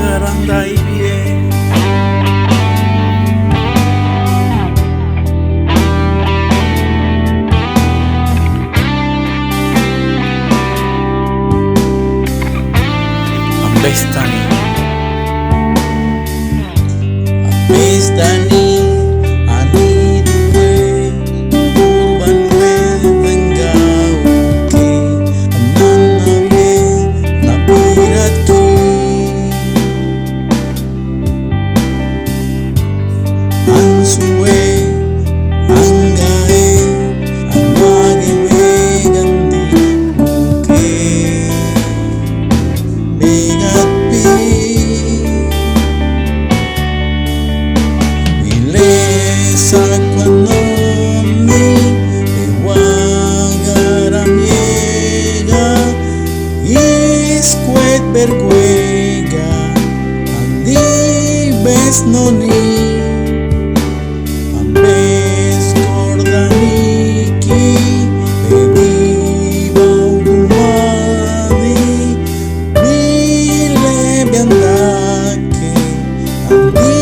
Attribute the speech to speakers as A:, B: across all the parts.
A: andai bien. Ambestani ani due urban we tengau ke ananame napiraki ansue angae amage we gandi ke vergüenza andi besnoni ambes gordaniki ediba umadi bile biandake andi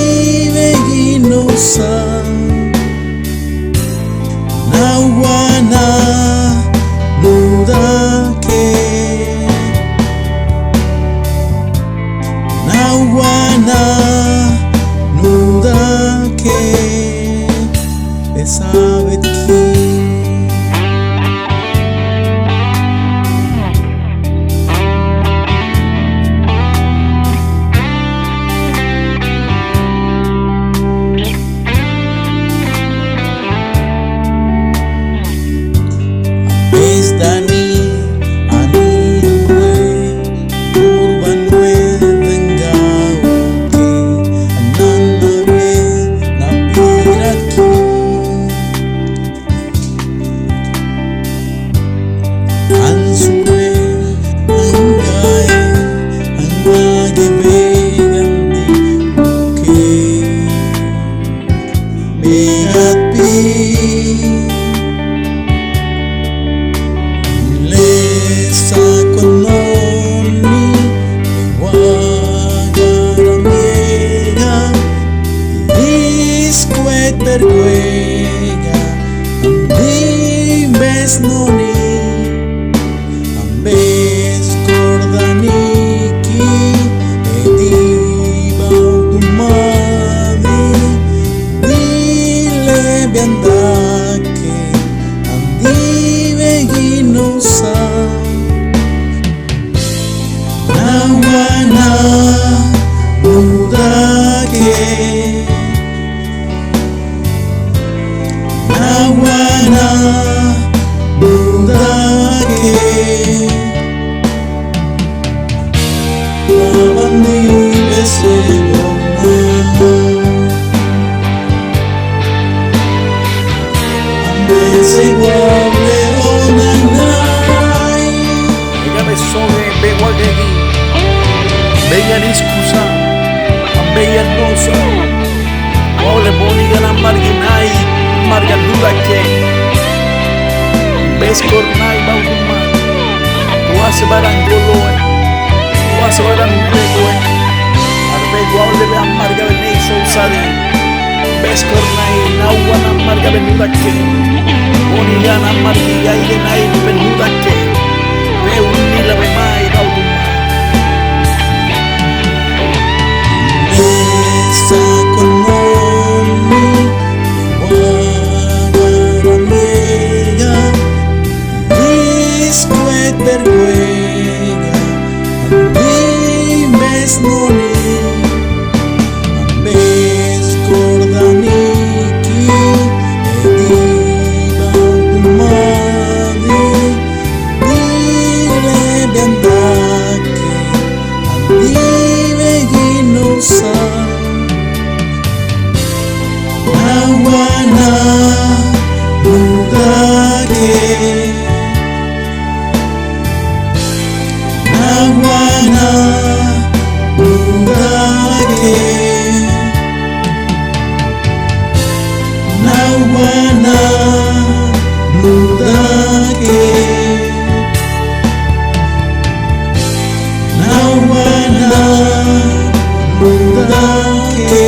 A: beginosa nawana mudake nawana nudake besabetki Ambestani ani due urban we ansue angae amage begandi ke beati lesa kononi wagaramiega disquet vergüenza andi besnoni ambes gordaniki ediba umadi dile biandake andi beginosa nawana mudake nawana mudake Mabandi besego ambesego leonanai Ega soge bewagegi Beya discusa Beya nosa Ole boni gana marginai margadura ke Beskornai bauguma Tuase barangoloe Tuase barangulegoe Arbego aule be amarga benei sousadi Beskornai nauana marga benuda ke Boni gana margiga igenai benuda ke Reunila bemai bauguma Esa kononi wagaramiega disquet vergüenza andi besnoni ambes gordaniki ediba umadi dile biandake andi beginosa nawana mudake nawana mudake nawana mudake nawana nundake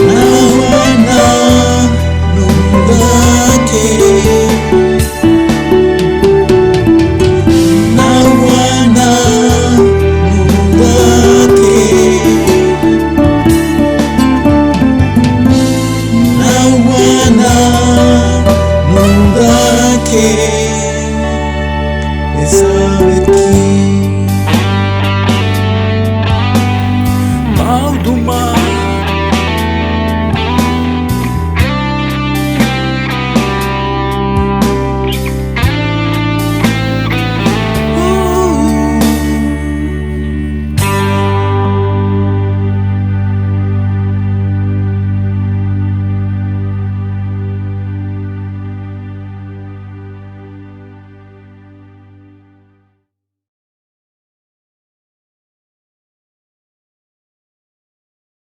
A: nawana nundake nawana nundake nawana nundake esabeki